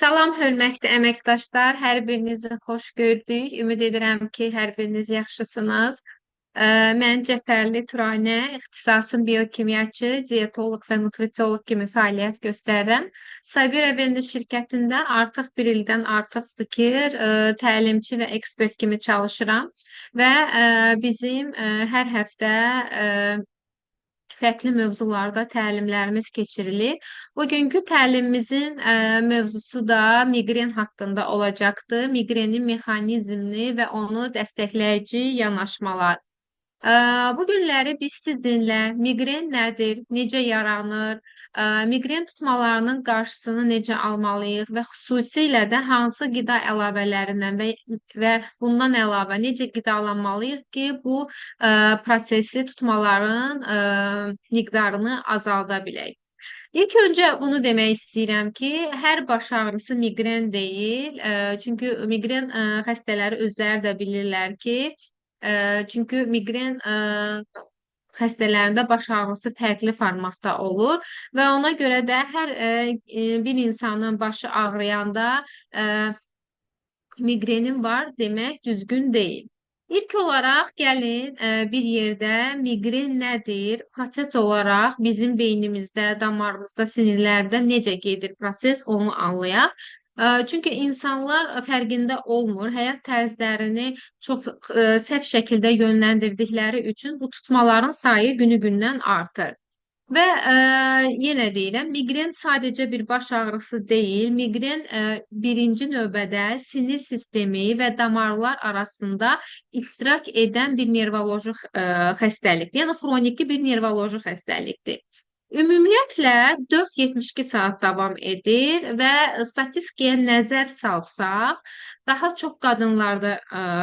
Salam, hörmətli əməkdaşlar, hər birinizi xoş gördük. Ümid edirəm ki, hər biriniz yaxşısınız. Mən Cəfərli Turanə, ixtisasım biokimyaçı, diyetoloq və nutrisioloq kimi fəaliyyət göstərirəm. Sabira Veriniz şirkətində artıq bir ildən artıqdır ki, təlimçi və ekspert kimi çalışıram və bizim hər həftə fərqli mövzularda təlimlərimiz keçirilir. Bugünkü təlimimizin mövzusu da miqren haqqında olacaqdır. Miqrenin mexanizmini və onu dəstəkləyici yanaşmalar. Ə, Bu günləri biz sizinlə miqren nədir, necə yaranır, miqren tutmalarının qarşısını necə almalıyıq və xüsusilə də hansı qida əlavələrindən və bundan əlavə necə qidalanmalıyıq ki, bu prosesi tutmaların miqdarını azalda bilək. İlk öncə bunu demək istəyirəm ki, hər baş ağrısı miqren deyil. Çünki miqren xəstələri özləri də bilirlər ki, çünki miqren xəstələrində baş ağrısı fərqli formatda olur və ona görə də hər bir insanın başı ağrıyanda e, miqrenim var demək düzgün deyil. İlk olaraq gəlin bir yerdə miqren nədir? Proses olaraq bizim beynimizdə, damarımızda, sinirlərdə necə gedir proses onu anlayaq. Çünki insanlar fərqində olmur, həyat tərzlərini çox səhv şəkildə yönləndirdikləri üçün bu tutmaların sayı günü-gündən artır. Və yenə deyirəm, miqren sadəcə bir baş ağrısı deyil. Miqren birinci növbədə sinir sistemi və damarlar arasında iştirak edən bir nevroloji xəstəlikdir. Yəni xroniki bir nevroloji xəstəlikdir. Ümumiyyətlə 4-72 saat davam edir və statistikaya nəzər salsaq, daha çox qadınlarda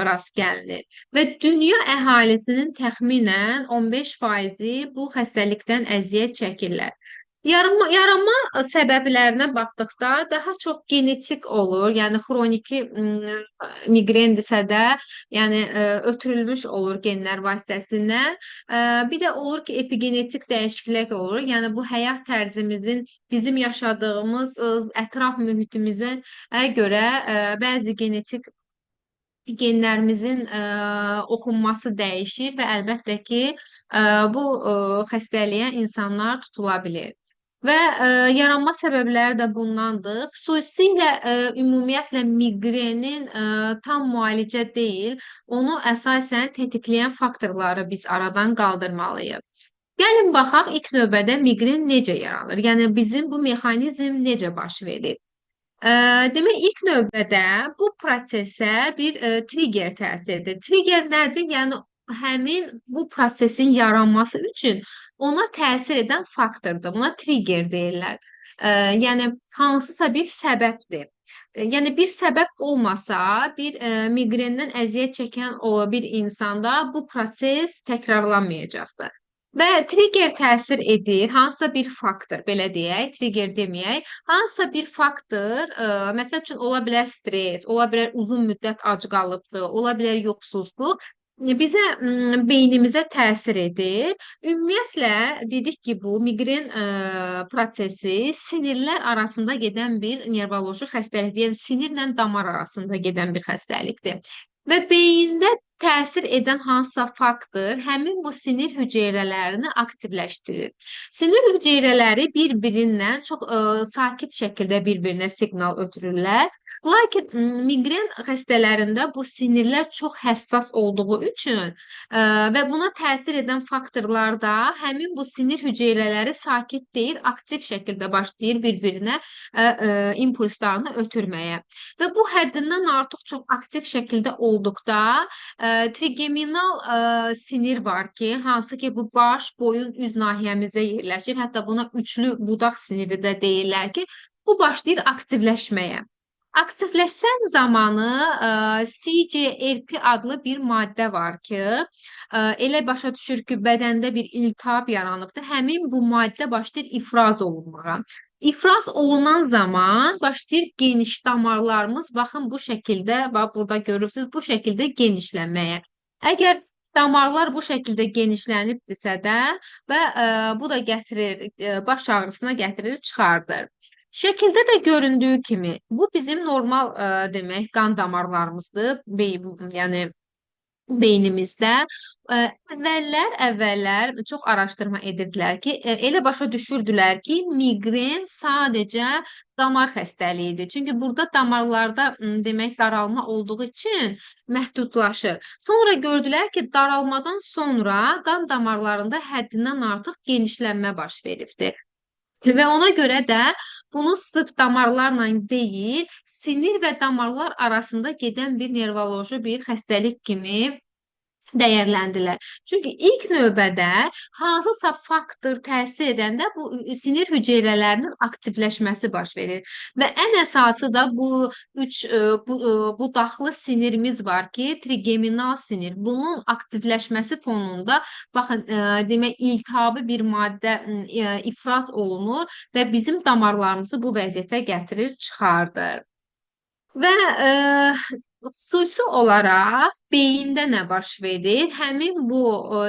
rast gəlinir və dünya əhalisinin təxminən 15% bu xəstəlikdən əziyyət çəkirlər. Yaranma səbəblərinə baxdıqda daha çox genetik olur, yəni xroniki miqrendirsə də, yəni ötürülmüş olur genlər vasitəsilə. Bir də olur ki, epigenetik dəyişiklik olur. Yəni bu həyat tərzimizin, bizim yaşadığımız ətraf mühitimizə görə bəzi genetik genlərimizin oxunması dəyişir və əlbəttə ki, bu xəstəliyə insanlar tutula bilir. Və yaranma səbəbləri də bundandır. Xüsusilə ümumiyyətlə miqrenin tam müalicə deyil, onu əsasən tetikləyən faktorları biz aradan qaldırmalıyıq. Gəlin baxaq ilk növbədə miqren necə yaranır? Yəni bizim bu mexanizm necə baş verir? Demək ilk növbədə bu prosesə bir trigger təsir edir. Trigger nədir? Yəni həmin bu prosesin yaranması üçün ona təsir edən faktordur. Buna trigger deyirlər. Yəni hansısa bir səbəbdir. Yəni bir səbəb olmasa, bir miqrendən əziyyət çəkən o bir insanda bu proses təkrarlanmayacaqdır. Və trigger təsir edir, hansısa bir faktor, belə deyək, trigger deməyək, hansısa bir faktor, məsəl üçün ola bilər stres, ola bilər uzun müddət ac qalıbdır, ola bilər yoxsuzluq, bizə beynimizə təsir edir. Ümumiyyətlə dedik ki, bu miqren prosesi sinirlər arasında gedən bir nevroloji xəstəlikdir. Yəni sinirlə damar arasında gedən bir xəstəlikdir. Və beyində təsir edən hansısa faktor həmin bu sinir hüceyrələrini aktivləşdirir. Sinir hüceyrələri bir-birindən çox sakit şəkildə bir-birinə siqnal ötürürlər. Lakin miqren xəstələrində bu sinirlər çox həssas olduğu üçün və buna təsir edən faktorlar da həmin bu sinir hüceyrələri sakit deyil, aktiv şəkildə başlayır bir-birinə impulslarını ötürməyə. Və bu həddindən artıq çox aktiv şəkildə olduqda trigeminal sinir var ki, hansı ki bu baş, boyun, üz nahiyəmizdə yerləşir. Hətta buna üçlü budaq siniri də deyirlər ki, bu başlayır aktivləşməyə. Aktivləşən zamanı CGRP adlı bir maddə var ki, elə başa düşür ki, bədəndə bir iltihab yaranıbdır. Həmin bu maddə başlayır ifraz olunmağa. İfraz olunan zaman başlayır geniş damarlarımız, baxın bu şəkildə, bax burada görürsünüz, bu şəkildə genişlənməyə. Əgər damarlar bu şəkildə genişlənibdirsə də və bu da gətirir, baş ağrısına gətirir, çıxardır. Şəkildə də göründüyü kimi bu bizim normal demək qan damarlarımızdır. Yəni beynimizdə ə, əvvəllər çox araşdırma edirdilər ki, elə başa düşürdülər ki, miqren sadəcə damar xəstəliyidir. Çünki burada damarlarda demək daralma olduğu üçün məhdudlaşır. Sonra gördülər ki, daralmadan sonra qan damarlarında həddindən artıq genişlənmə baş veribdir. Və ona görə də bunu sırf damarlarla deyil, sinir və damarlar arasında gedən bir nevroloji bir xəstəlik kimi dəyərləndilər. Çünki ilk növbədə hansısa faktor təsir edəndə bu sinir hüceyrələrinin aktivləşməsi baş verir. Və ən əsası da bu üç budaqlı sinirimiz var ki, trigeminal sinir. Bunun aktivləşməsi fonunda baxın, demək iltihabi bir maddə ifraz olunur və bizim damarlarımızı bu vəziyyətə gətirir, çıxardır. Və xüsusi olaraq beyində nə baş verir? Həmin bu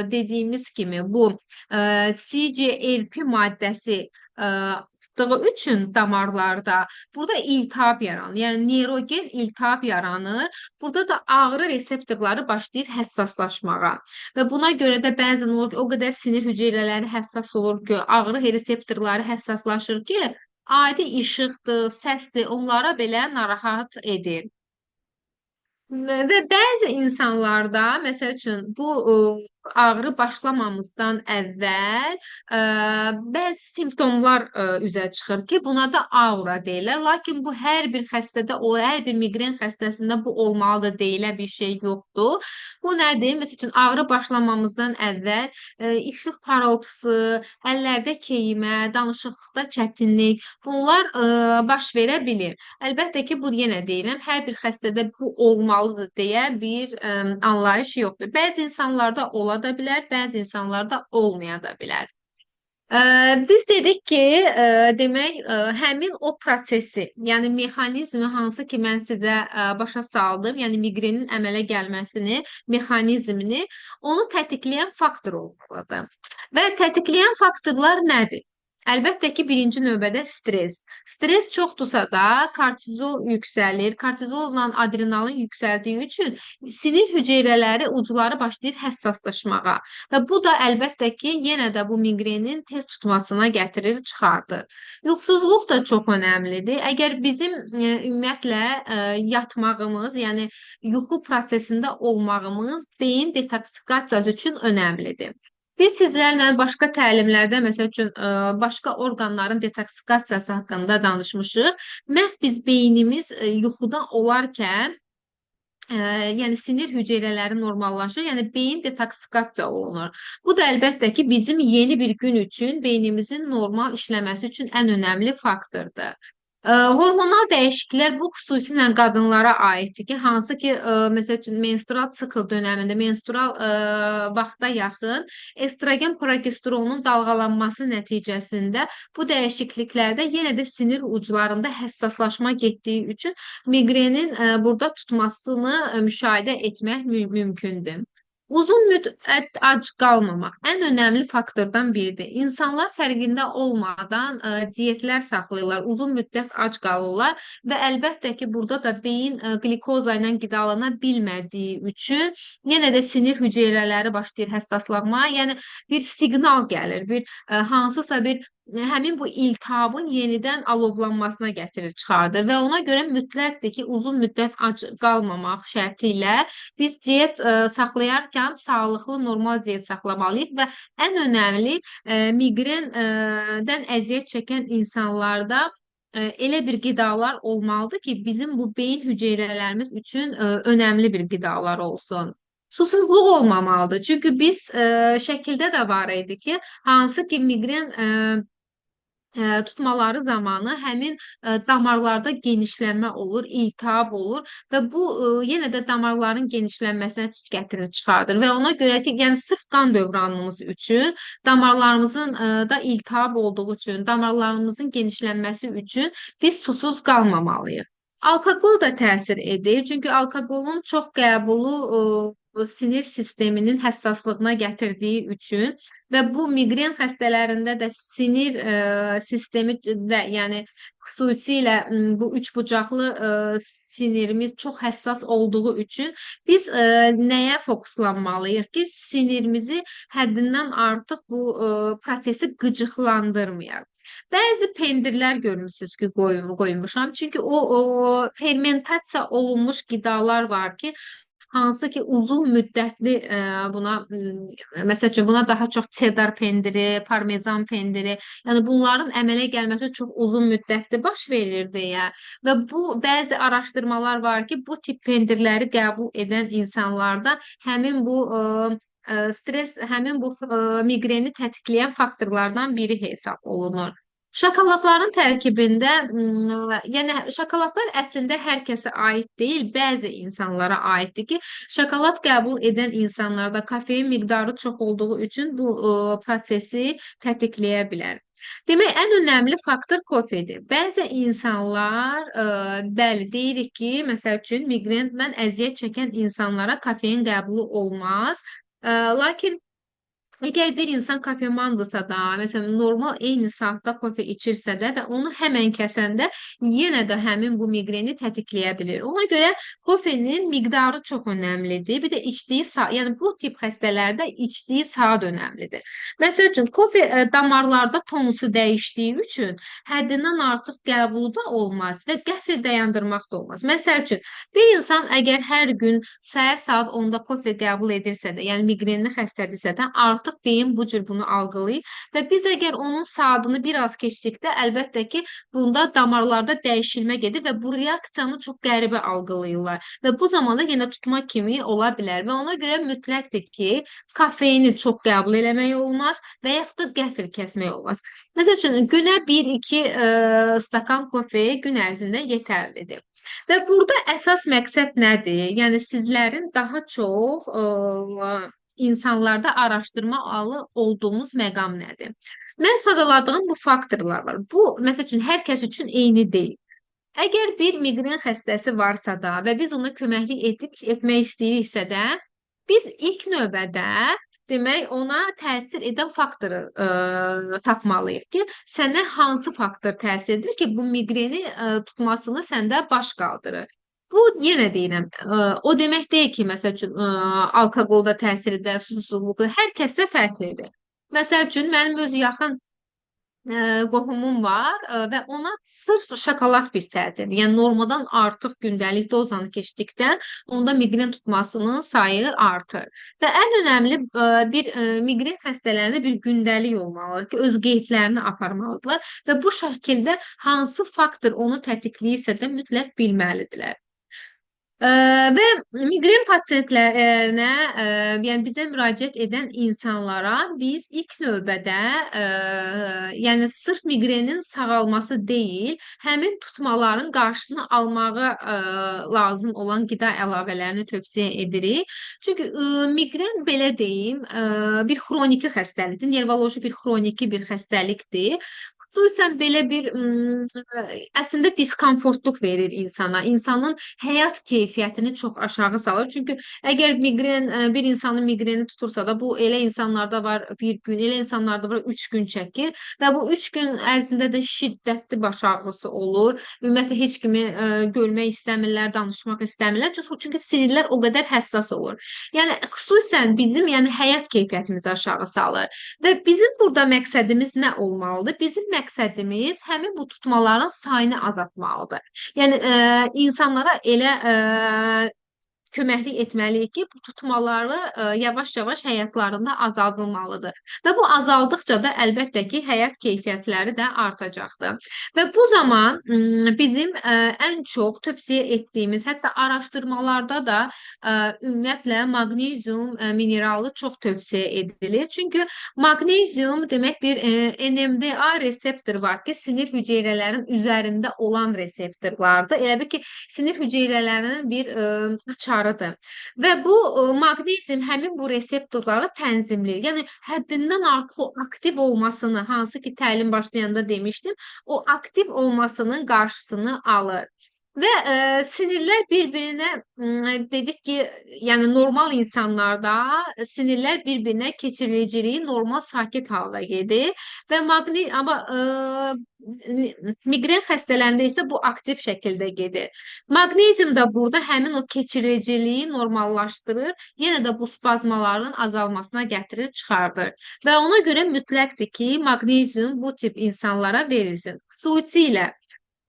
dediyimiz kimi bu CGRP maddəsi artdığı üçün damarlarda burada iltihab yaranır. Yəni neyrogen iltihab yaranır. Burada da ağrı reseptorları başlayır həssaslaşmağa. Və buna görə də bəzən olur ki, o qədər sinir hüceyrələri həssas olur ki, ağrı reseptorları həssaslaşır ki, adi işıqdır, səsdir, onlara belə narahat edir. Və bəzi insanlarda, məsəl üçün, bu ağrı başlamamızdan əvvəl bəzi simptomlar üzə çıxır ki, buna da aura deyirlər. Lakin bu hər bir xəstədə, hər bir miqren xəstəsində bu olmalıdır deyilə bir şey yoxdur. Bu nədir? Məsəl üçün, ağrı başlamamızdan əvvəl işıq parıltısı, əllərdə keymə, danışıqlıqda çətinlik, bunlar baş verə bilir. Əlbəttə ki, bu yenə deyirəm, hər bir xəstədə bu olmalıdır deyə bir anlayış yoxdur. Bəzi insanlarda ola da bilər, bəzi insanlarda olmaya da bilər. Biz dedik ki, demək, həmin o prosesi, yəni mexanizmi hansı ki, mən sizə başa saldım, yəni miqrenin əmələ gəlməsini, mexanizmini, onu tətikləyən faktor olmalıdır. Və tətikləyən faktorlar nədir? Əlbəttə ki, birinci növbədə stres. Stres çoxdursa da kortizol yüksəlir. Kortizolla adrenalin yüksəldiyi üçün sinir hüceyrələri ucları başlayır həssaslaşmağa. Və bu da əlbəttə ki, yenə də bu miqrenin tez tutmasına gətirir, çıxardır. Yuxusuzluq da çox önəmlidir. Əgər bizim ümumiyyətlə yatmağımız, yəni yuxu prosesində olmağımız beyin detoksikasiyası üçün önəmlidir. Biz sizlərlə başqa təlimlərdə, məsəl üçün, başqa orqanların detoksikasiyası haqqında danışmışıq. Məhz biz beynimiz yuxuda olarkən, yəni sinir hüceyrələri normallaşır, yəni beyin detoksikasiya olunur. Bu da əlbəttə ki, bizim yeni bir gün üçün beynimizin normal işləməsi üçün ən önəmli faktordur. Hormonal dəyişikliklər bu xüsusilə qadınlara aiddir ki, hansı ki, məsəl üçün menstrual sikl dönəmində, menstrual vaxta yaxın estrogen progesteronun dalğalanması nəticəsində bu dəyişikliklərdə yenə də sinir uclarında həssaslaşma getdiyi üçün miqrenin burada tutmasını müşahidə etmək mümkündür. Uzun müddət ac qalmamaq ən önəmli faktordan biridir. İnsanlar fərqində olmadan diyetlər saxlayırlar, uzun müddət ac qalırlar və əlbəttə ki, burada da beyin qlikoza ilə qidalana bilmədiyi üçün yenə də sinir hüceyrələri başlayır həssaslanmağa, yəni bir siqnal gəlir, hansısa bir həmin bu iltihabın yenidən alovlanmasına gətirir, çıxardır və ona görə mütləqdir ki, uzun müddət ac qalmamaq şərti ilə biz diyet saxlayarkən sağlıqlı, normal diyet saxlamalıyıq və ən önəmli miqrendən əziyyət çəkən insanlarda elə bir qidalar olmalıdır ki, bizim bu beyin hüceyrələrimiz üçün önəmli bir qidalar olsun. Susuzluq olmamalıdır. Çünki biz şəkildə də var idi ki, hansı ki miqren tutmaları zamanı həmin damarlarda genişlənmə olur, iltihab olur və bu yenə də damarların genişlənməsinə gətirir, çıxardır və ona görə ki, yəni sırf qan dövranımız üçün, damarlarımızın da iltihab olduğu üçün, damarlarımızın genişlənməsi üçün biz susuz qalmamalıyıq. Alkoqol da təsir edir, çünki alkoqolun çox qəbulu bu sinir sisteminin həssaslığına gətirdiyi üçün və bu miqren xəstələrində də sinir sistemi də, yəni xüsusilə bu üçbucaqlı sinirimiz çox həssas olduğu üçün biz nəyə fokuslanmalıyıq ki, sinirimizi həddindən artıq bu prosesi qıcıqlandırmayaq. Bəzi pendirlər görmüsünüz ki, qoymuşam. Çünki o fermentasiya olunmuş qidalar var ki, hansı ki uzun müddətli buna məsəl üçün buna daha çox çedar pendiri, parmezan pendiri, yəni bunların əmələ gəlməsi çox uzun müddətli baş verir deyə və bu bəzi araşdırmalar var ki, bu tip pendirləri qəbul edən insanlarda həmin bu stres, həmin bu miqreni tətikləyən faktorlardan biri hesab olunur. Şokoladların tərkibində, yəni şokoladlar əslində hər kəsə aid deyil, bəzi insanlara aiddir ki, şokolad qəbul edən insanlarda kofein miqdarı çox olduğu üçün bu prosesi tətikləyə bilər. Demək, ən önəmli faktor kofedir. Bəzi insanlar, bəli, deyirik ki, məsəl üçün miqrendən əziyyət çəkən insanlara kofein qəbulu olmaz. Lakin əgər bir insan kofemandırsa da, məsələn, normal eyni saatda kofe içirsə də və onu həmən kəsəndə yenə də həmin bu miqreni tətikləyə bilir. Ona görə kofenin miqdarı çox önəmlidir. Bir də içdiyi saat, yəni bu tip xəstələrdə içdiyi saat önəmlidir. Məsəl üçün, kofe damarlarda tonusu dəyişdiyi üçün həddindən artıq qəbulu da olmaz və qəfil dayandırmaq da olmaz. Məsəl üçün, bir insan əgər hər gün səhər saat 10-da kofe qəbul edirsə də, yəni miqrenli xəstədirsə də, artıq beyin bu cür bunu algılayır və biz əgər onun saatını biraz keçdikdə, əlbəttə ki, bunda damarlarda dəyişilmə gedir və bu reaksiyanı çox qəribə algılayırlar və bu zamanda yenə tutma kimi ola bilər və ona görə mütləqdir ki, kofeini çox qəbul eləmək olmaz və yaxud da qəfil kəsmək olmaz. Məsəl üçün, günə 1-2 stakan kofe gün ərzində yetərlidir. Və burada əsas məqsəd nədir? Yəni sizlərin daha çox insanlarda araşdırmalı olduğumuz məqam nədir? Mən sadaladığım bu faktorlar var. Bu, məsəl üçün, hər kəs üçün eyni deyil. Əgər bir miqren xəstəsi varsa da və biz ona köməklik etmək istəyiriksə də, biz ilk növbədə demək ona təsir edən faktoru tapmalıyıq ki, sənə hansı faktor təsir edir ki, bu miqreni tutmasını səndə baş qaldırır. Bu yenə deyirəm, o demək deyil ki, məsəl üçün alkoqolda təsir edir, susuzluqda, hər kəsdə fərqlidir. Məsəl üçün mənim öz yaxın qohumum var və ona sırf şokolad pis təsir edir. Yəni normadan artıq gündəlik dozanı keçdikdə onda miqren tutmasının sayı artır. Və ən önəmli bir miqren xəstələrində bir gündəlik olmalıdır ki, öz qeydlərini aparmalıdırlar və bu şəkildə hansı faktor onu tətikləyirsə də mütləq bilməlidirlər. Və miqren pasientlərinə, yəni bizə müraciət edən insanlara biz ilk növbədə, yəni sırf miqrenin sağalması deyil, həmin tutmaların qarşısını almağı lazım olan qida əlavələrini tövsiyə edirik. Çünki miqren belə deyim, bir xroniki xəstəlikdir, nervoloji bir xroniki bir xəstəlikdir. Xüsusən belə bir əslində diskomfortluq verir insana. İnsanın həyat keyfiyyətini çox aşağı salır. Çünki əgər bir insanın miqreni tutursa da bu elə insanlarda var bir gün, elə insanlarda var 3 gün çəkir və bu 3 gün ərzində də şiddətli baş ağrısı olur. Ümumiyyətlə heç kimi görmək istəmirlər, danışmaq istəmirlər. Çünki sinirlər o qədər həssas olur. Yəni xüsusən bizim həyat keyfiyyətimizi aşağı salır. Və bizim burada məqsədimiz nə olmalıdır? Bizim məqsədimiz həmin bu tutmaların sayını azaltmalıdır. Yəni insanlara elə köməklik etməliyik ki, bu tutmaları yavaş-yavaş həyatlarında azaldılmalıdır. Və bu azaldıqca da əlbəttə ki, həyat keyfiyyətləri də artacaqdır. Və bu zaman bizim ən çox tövsiyə etdiyimiz, hətta araşdırmalarda da ümumiyyətlə maqnezium mineralı çox tövsiyə edilir. Çünki maqnezium demək bir NMDA reseptor var ki, sinir hüceyrələrin üzərində olan reseptorlardır. Elə bir ki, sinir hüceyrələrinin bir açarıdır. Və bu maqnezium həmin bu reseptorları tənzimləyir. Yəni həddindən artıq o aktiv olmasını, hansı ki təlim başlayanda demişdim, o aktiv olmasının qarşısını alır. Və sinirlər bir-birinə dedik ki, yəni normal insanlarda sinirlər bir-birinə keçiriləciliyi normal sakit halda gedir və miqren xəstələrində isə bu aktiv şəkildə gedir. Maqnezium da burada həmin o keçiriləciliyi normallaşdırır, yenə də bu spazmaların azalmasına gətirir, çıxardır. Və ona görə mütləqdir ki, maqnezium bu tip insanlara verilsin. Xüsusilə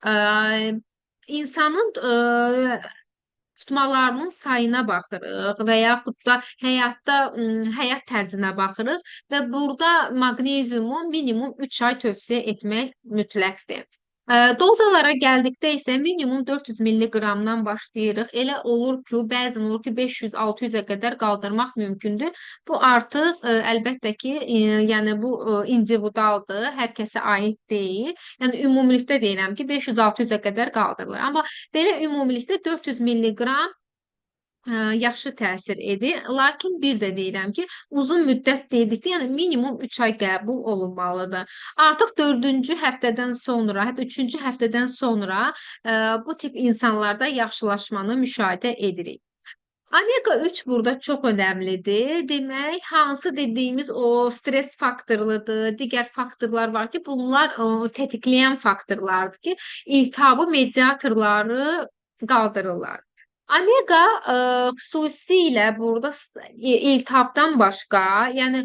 ə, insanın tutmalarının sayına baxırıq və yaxud da həyat tərzinə baxırıq və burada maqneziumu minimum 3 ay tövsiyə etmək mütləqdir. Dozalara gəldikdə isə minimum 400 milliqramdan başlayırıq. Elə olur ki, bəzən olur ki, 500-600-ə qədər qaldırmaq mümkündür. Bu artıq əlbəttə ki, yəni bu individualdır, hər kəsə aid deyil. Yəni ümumilikdə deyirəm ki, 500-600-ə qədər qaldırılır. Amma belə ümumilikdə 400 milliqram yaxşı təsir edir. Lakin bir də deyirəm ki, uzun müddət dedikdə, yəni minimum 3 ay qəbul olunmalıdır. Artıq 4-cü həftədən sonra, hətta 3-cü həftədən sonra bu tip insanlarda yaxşılaşmanı müşahidə edirik. Omega 3 burada çox önəmlidir. Demək, hansı dediyimiz o stres faktorludur, digər faktorlar var ki, bunlar tetikləyən faktorlardır ki, iltihabı mediatorları qaldırırlar. Omega xüsusilə burada iltihabdan başqa, yəni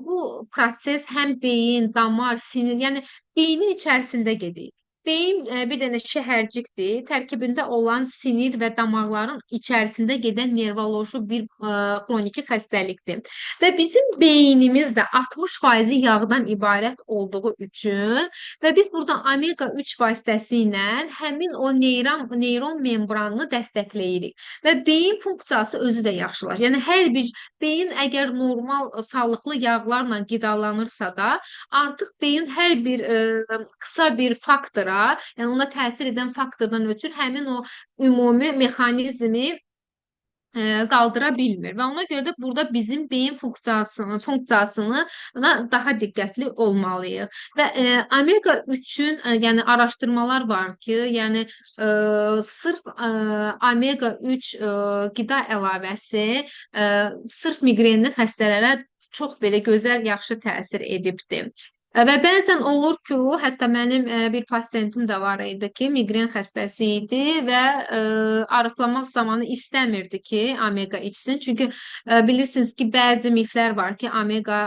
bu proses həm beyin, damar, sinir, yəni beynin içərisində gedir. Beyin bir dənə şəhərcikdir. Tərkibində olan sinir və damarların içərisində gedən nervoloji bir xroniki xəstəlikdir. Və bizim beynimiz də 60% yağdan ibarət olduğu üçün və biz burada omega 3 vasitəsilə həmin o neyron membranını dəstəkləyirik və beyin funksiyası özü də yaxşılaşır. Yəni hər bir beyin əgər normal sağlıqlı yağlarla qidalanırsa da, artıq beyin hər bir qısa bir faktora, yəni ona təsir edən faktordan ötürü həmin o ümumi mexanizmi qaldıra bilmir və ona görə də burada bizim beyin funksiyasını daha diqqətli olmalıyıq. Və omega 3-ün yəni araşdırmalar var ki, yəni sırf omega 3 qida əlavəsi sırf miqrenli xəstələrə çox belə gözəl, yaxşı təsir edibdir. Və bəzən olur ki, hətta mənim bir pasiyentim də var idi ki, miqren xəstəsi idi və arıqlamaq zamanı istəmirdi ki, omega içsin. Çünki bilirsiniz ki, bəzi miflər var ki, omega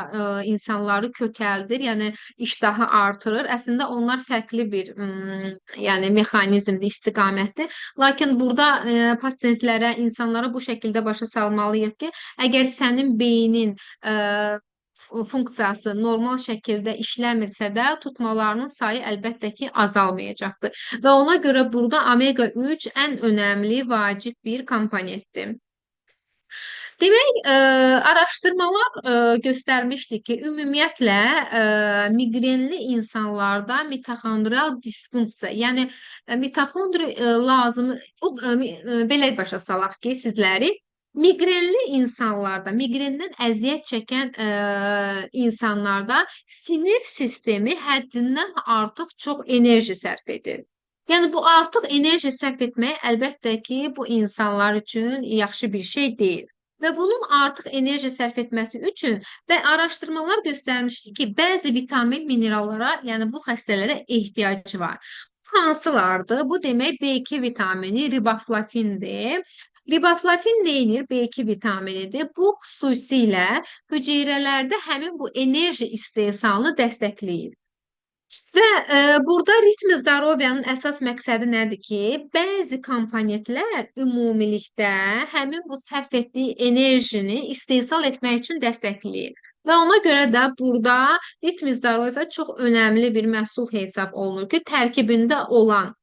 insanları kökəldir, yəni iştahı artırır. Əslində onlar fərqli bir yəni mexanizmdir, istiqamətdir. Lakin burada pasiyentlərə, insanlara bu şəkildə başa salmalıyıq ki, əgər sənin beynin funksiyası normal şəkildə işləmirsə də tutmalarının sayı əlbəttə ki azalmayacaqdır. Və ona görə burada omega 3 ən önəmli, vacib bir komponentdir. Demək, araşdırmalar göstərmişdi ki, ümumiyyətlə miqrenli insanlarda mitoxondrial disfunksiya, yəni mitoxondri lazım, belə başa salaq ki, sizləri miqrenli insanlarda, miqrenden əziyyət çəkən insanlarda sinir sistemi həddindən artıq çox enerji sərf edir. Yəni bu artıq enerji sərf etmək əlbəttə ki, bu insanlar üçün yaxşı bir şey deyil. Və bunun artıq enerji sərf etməsi üçün və araşdırmalar göstərmişdi ki, bəzi vitamin minerallara, yəni bu xəstələrə ehtiyacı var. Hansılardır? Bu demək B2 vitamini, riboflavindir. Riboflavin neyinir? B2 vitaminidir. Bu xüsusilə hüceyrələrdə həmin bu enerji istehsalını dəstəkləyir. Və burada ritm zdaroviyanın əsas məqsədi nədir ki, bəzi komponentlər ümumilikdə həmin bu sərf etdiyi enerjini istehsal etmək üçün dəstəkləyir. Və ona görə də burada ritm zdaroviya çox önəmli bir məhsul hesab olunur ki, tərkibində olan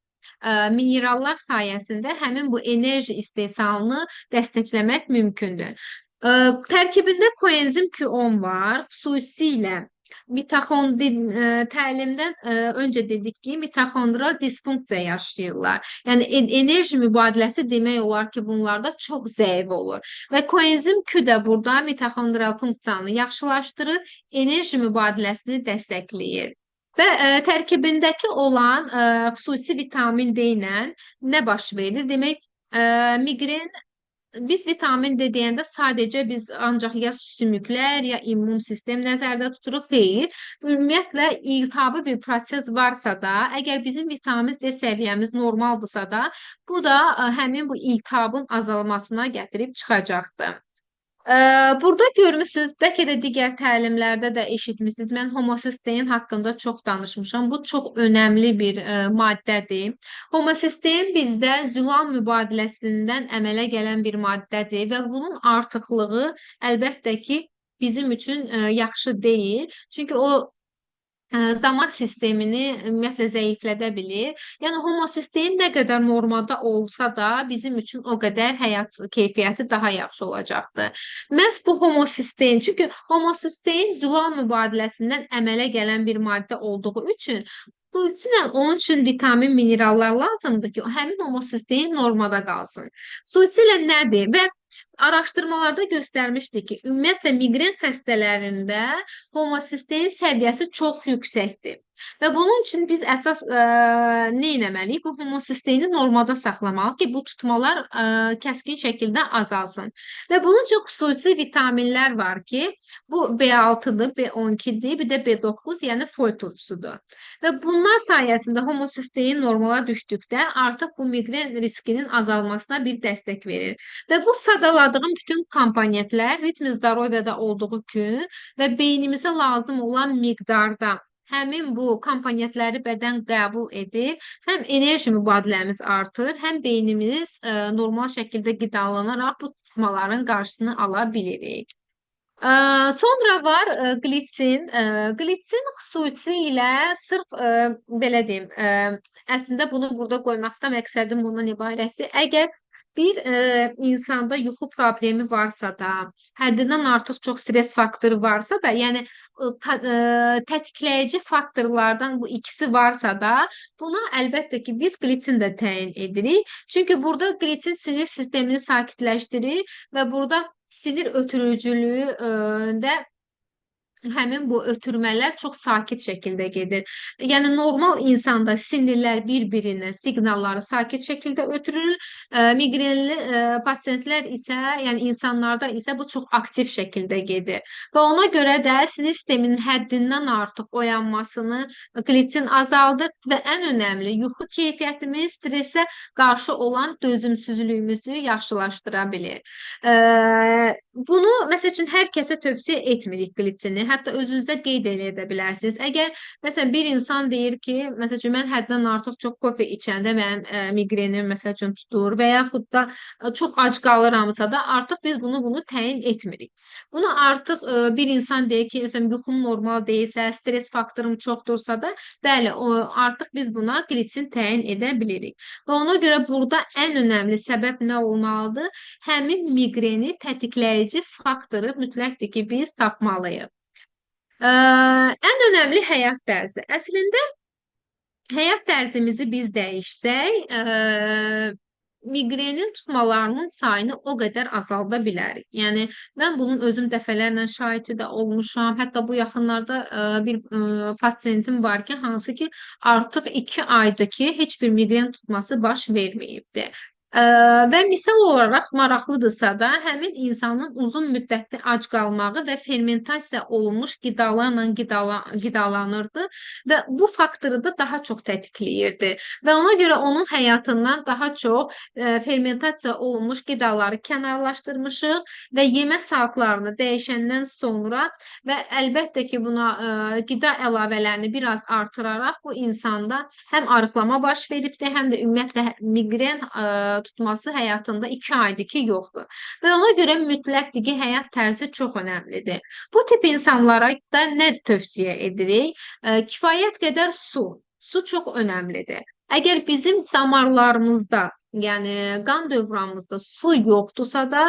minerallar sayəsində həmin bu enerji istehsalını dəstəkləmək mümkündür. Tərkibində koenzim Q10 var, xüsusilə təlimdən öncə dedik ki, mitoxondrial disfunksiya yaşayırlar. Yəni enerji mübadiləsi demək olar ki, bunlarda çox zəif olur. Və koenzim Q də burada mitoxondrial funksiyanı yaxşılaşdırır, enerji mübadiləsini dəstəkləyir. Və tərkibindəki olan xüsusi vitamin D ilə nə baş verir? Demək, miqren biz vitamin D deyəndə sadəcə biz ancaq ya sümüklər, ya immun sistem nəzərdə tuturuq. Xeyr. Ümumiyyətlə iltihabi bir proses varsa da, əgər bizim vitamin D səviyyəmiz normaldırsa da, bu da həmin bu iltihabın azalmasına gətirib çıxacaqdır. Burada görmüsünüz, bəlkə də digər təlimlərdə də eşitmisiniz. Mən homosistein haqqında çox danışmışam. Bu çox önəmli bir maddədir. Homosistein bizdə zülam mübadiləsindən əmələ gələn bir maddədir və bunun artıqlığı əlbəttə ki, bizim üçün yaxşı deyil. Çünki o damar sistemini ümumiyyətlə zəiflədə bilir. Yəni homosistein nə qədər normada olsa da bizim üçün o qədər həyat keyfiyyəti daha yaxşı olacaqdır. Məhz bu homosistein, çünki homosistein zülal mübadiləsindən əmələ gələn bir maddə olduğu üçün xüsusilə onun üçün vitamin, minerallar lazımdır ki, həmin homosistein normada qalsın. Xüsusilə nədir? Və araşdırmalarda göstərmişdi ki, ümumiyyətlə miqren xəstələrində homosistein səviyyəsi çox yüksəkdir. Və bunun üçün biz əsas nə etməliyik? Bu homosisteini normada saxlamalıyıq ki, bu tutmalar kəskin şəkildə azalsın. Və bunun üçün xüsusi vitaminlər var ki, bu B6-dır, B12-dir, bir də B9, yəni foy turşusudur. Və bunlar sayəsində homosistein normala düşdükdə artıq bu miqren riskinin azalmasına bir dəstək verir. Və bu sadaladığım bütün komponentlər ritm zdarovyada olduğu gün və beynimizə lazım olan miqdarda həmin bu komponentləri bədən qəbul edir, həm enerji mübadiləmiz artır, həm beynimiz normal şəkildə qidalanaraq bu tutmaların qarşısını ala bilirik. Sonra var glitsin. Glitsin xüsusilə sırf belə deyim, əslində bunu burada qoymaqda məqsədim bundan ibarətdir. Əgər bir insanda yuxu problemi varsa da, həddindən artıq çox stres faktoru varsa da, yəni tətikləyici faktorlardan bu ikisi varsa da, buna əlbəttə ki, biz glitsin də təyin edirik. Çünki burada glitsin sinir sistemini sakitləşdirir və burada sinir ötürücülüyü də həmin bu ötürmələr çox sakit şəkildə gedir. Yəni normal insanda sinirlər bir-birindən siqnalları sakit şəkildə ötürür. Miqrenli pasiyentlər isə, yəni insanlarda isə bu çox aktiv şəkildə gedir. Və ona görə də sinir sisteminin həddindən artıq oyanmasını glitsin azaldır və ən önəmli yuxu keyfiyyətimiz stresə qarşı olan dözümsüzlüyümüzü yaxşılaşdıra bilir. Bunu məsəl üçün hər kəsə tövsiyə etmirik glitsini. Hətta özünüzdə qeyd edə bilərsiniz. Əgər məsələn bir insan deyir ki, məsəl üçün mən həddən artıq çox kofe içəndə mənim miqrenim məsəl üçün tutur və yaxud da çox ac qalıramsa da artıq biz bunu təyin etmirik. Bunu artıq bir insan deyir ki, məsələn yuxum normal deyilsə, stres faktorum çoxdursa da, bəli, artıq biz buna glitsin təyin edə bilirik. Və ona görə burada ən önəmli səbəb nə olmalıdır? Həmin miqreni tətikləyici faktoru mütləqdir ki, biz tapmalıyıq. Ən önəmli həyat tərzi. Əslində həyat tərzimizi biz dəyişsək, miqrenin tutmalarının sayını o qədər azalda bilərik. Yəni mən bunun özüm dəfələrlə şahidi də olmuşam. Hətta bu yaxınlarda bir pasiyentim var ki, hansı ki artıq 2 aydır ki, heç bir miqren tutması baş verməyibdi. Və misal olaraq maraqlıdırsa da, həmin insanın uzun müddətli ac qalmağı və fermentasiya olunmuş qidalarla qidalanırdı və bu faktoru da daha çox tətikləyirdi. Və ona görə onun həyatından daha çox fermentasiya olunmuş qidaları kənarlaşdırmışıq və yemə saatlarını dəyişəndən sonra və əlbəttə ki, buna qida əlavələrini biraz artıraraq bu insanda həm arıqlama baş veribdir, həm də ümumiyyətlə miqren tutması həyatında 2 aydır ki, yoxdur. Və ona görə mütləqdir ki, həyat tərzi çox önəmlidir. Bu tip insanlara da nə tövsiyə edirik? Kifayət qədər su. Su çox önəmlidir. Əgər bizim damarlarımızda, yəni qan dövranımızda su yoxdursa da,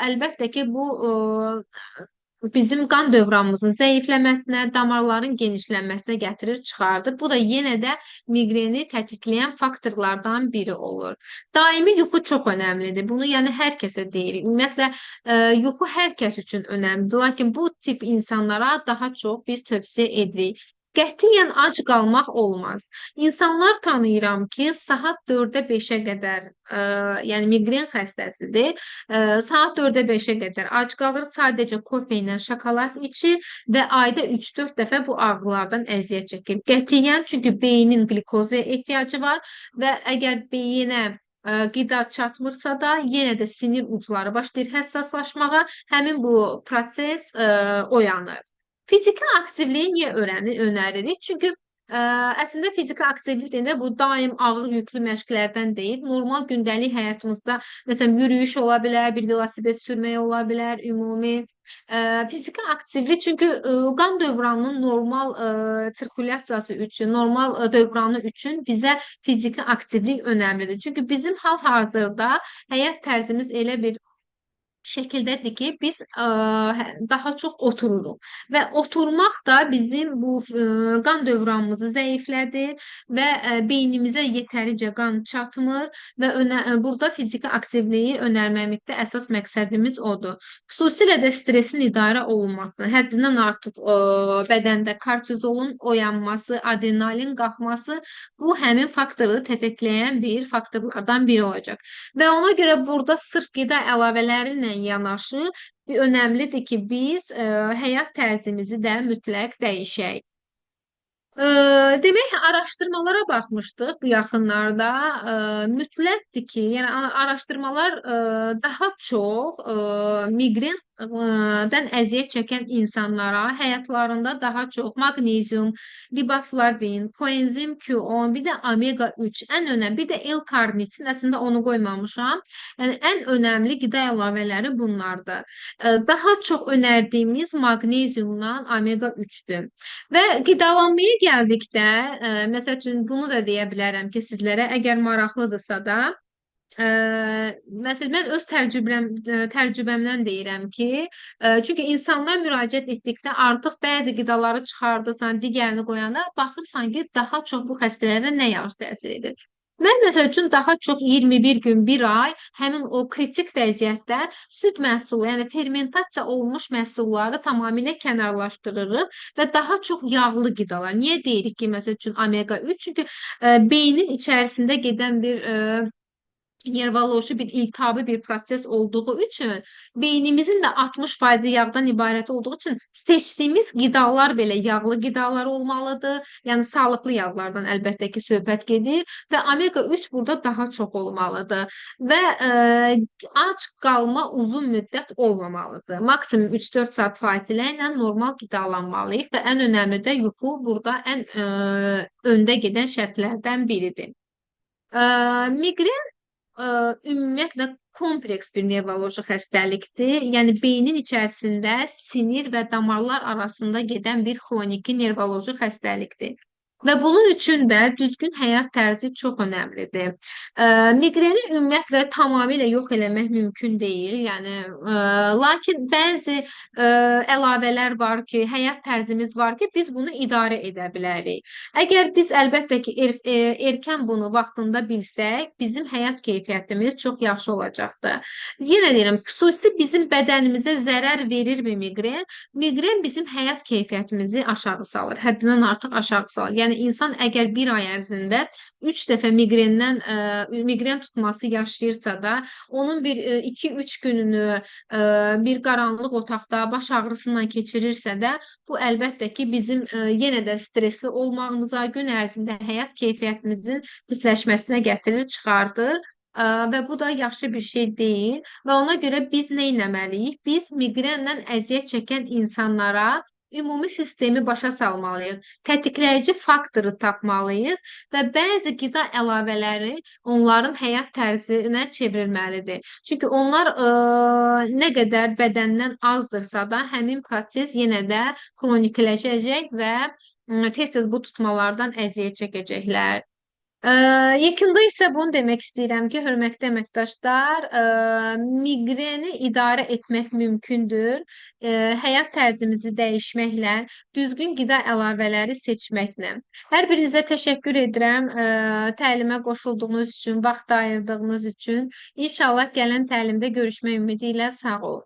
əlbəttə ki, bu bizim qan dövranımızın zəifləməsinə, damarların genişlənməsinə gətirir, çıxardır. Bu da yenə də miqreni tətikləyən faktorlardan biri olur. Daimi yuxu çox önəmlidir. Bunu yəni hər kəsə deyirik. Ümumiyyətlə, yuxu hər kəs üçün önəmlidir. Lakin bu tip insanlara daha çox biz tövsiyə edirik. Qətiyyən ac qalmaq olmaz. İnsanlar tanıyıram ki, saat 4-ə 5-ə qədər, yəni miqren xəstəsidir. Saat 4-ə 5-ə qədər ac qalır, sadəcə kofe ilə şokolad içir və ayda 3-4 dəfə bu ağrılardan əziyyət çəkir. Qətiyyən, çünki beynin qlikozaya ehtiyacı var və əgər beyinə qida çatmırsa da yenə də sinir ucları başlayır həssaslaşmağa, həmin bu proses oyanır. Fiziki aktivliyi niyə önəririk? Çünki əslində fiziki aktivlik deyəndə bu daim ağır yüklü məşqlərdən deyil. Normal gündəlik həyatımızda məsələn yürüyüş ola bilər, bir velosiped sürmək ola bilər, ümumi fiziki aktivlik çünki qan dövranının normal sirkulyasiyası üçün, normal dövranı üçün bizə fiziki aktivlik önəmlidir. Çünki bizim hal-hazırda həyat tərzimiz elə bir şəkildədir ki, biz daha çox otururuq və oturmaq da bizim bu qan dövranımızı zəiflədir və beynimizə yetərincə qan çatmır və burada fiziki aktivliyi önərməməkdə əsas məqsədimiz odur. Xüsusilə də stressin idarə olunması, həddindən artıq bədəndə kortizolun oyanması, adrenalin qalxması bu həmin faktoru tetikləyən bir faktorlardan biri olacaq. Və ona görə burada sırf qida əlavələri ilə yanaşı önəmlidir ki, biz həyat tərzimizi də mütləq dəyişək. Demək, araşdırmalara baxmışdıq bu yaxınlarda. Mütləqdir ki, yəni araşdırmalar daha çox miqrenden əziyyət çəkən insanlara həyatlarında daha çox maqnezium, riboflavin, koenzim Q10, bir də omega 3, ən önəmli, bir də L-karnitin, əslində onu qoymamışam. Yəni ən önəmli qida əlavələri bunlardır. Daha çox önərdiyimiz maqneziumla omega 3-dür. Və qidalanmaya gəldikdə, məsəl üçün bunu da deyə bilərəm ki, sizlərə əgər maraqlıdırsa da, məsələn, mən öz təcrübəmdən deyirəm ki, çünki insanlar müraciət etdikdə artıq bəzi qidaları çıxardırsan, digərini qoyanda baxırsan ki, daha çox bu xəstələrə nə yaxşı təsir edir. Mən məsəl üçün daha çox 21 gün, 1 ay həmin o kritik vəziyyətdə süd məhsulu, yəni fermentasiya olunmuş məhsulları tamamilə kənarlaşdırırıq və daha çox yağlı qidalar. Niyə deyirik ki, məsəl üçün omega 3? Çünki beynin içərisində gedən bir nervoloji bir iltihabi bir proses olduğu üçün beynimizin də 60% yağdan ibarət olduğu üçün seçdiyimiz qidalar belə yağlı qidalar olmalıdır. Yəni sağlıqlı yağlardan əlbəttə ki söhbət gedir və omega 3 burada daha çox olmalıdır və ac qalma uzun müddət olmamalıdır. Maksimum 3-4 saat fasilə ilə normal qidalanmalıyıq və ən önəmli də yuxu burada ən öndə gedən şərtlərdən biridir. Miqren ümumiyyətlə kompleks bir nevroloji xəstəlikdir. Yəni beynin içərisində sinir və damarlar arasında gedən bir xroniki nevroloji xəstəlikdir. Və bunun üçün də düzgün həyat tərzi çox önəmlidir. Miqreni ümumiyyətlə tamamilə yox eləmək mümkün deyil. Yəni lakin bəzi əlavələr var ki, həyat tərzimiz var ki, biz bunu idarə edə bilərik. Əgər biz əlbəttə ki erkən bunu vaxtında bilsək, bizim həyat keyfiyyətimiz çox yaxşı olacaqdır. Yenə deyirəm, xüsusi bizim bədənimizə zərər verirmi miqren? Miqren bizim həyat keyfiyyətimizi aşağı salır, həddindən artıq aşağı salır. Yəni insan əgər bir ay ərzində 3 dəfə miqren tutması yaşayırsa da, onun bir 2-3 gününü bir qaranlıq otaqda baş ağrısından keçirirsə də, bu əlbəttə ki bizim yenə də stresli olmağımıza, gün ərzində həyat keyfiyyətimizin pisləşməsinə gətirir, çıxardır. Və bu da yaxşı bir şey deyil və ona görə biz nə etməliyik? Biz miqrenlə əziyyət çəkən insanlara ümumi sistemi başa salmalıyıq, tətikləyici faktoru tapmalıyıq və bəzi qida əlavələri onların həyat tərzinə çevrilməlidir. Çünki onlar nə qədər bədəndən azdırsa da, həmin proses yenə də xronikləşəcək və tez-tez bu tutmalardan əziyyət çəkəcəklər. Yekunda isə bunu demək istəyirəm ki, hörmətli əməkdaşlar, miqreni idarə etmək mümkündür. Həyat tərzimizi dəyişməklə, düzgün qida əlavələri seçməklə. Hər birinizə təşəkkür edirəm təlimə qoşulduğunuz üçün, vaxt ayırdığınız üçün. İnşallah gələn təlimdə görüşmək ümidi ilə sağ olun.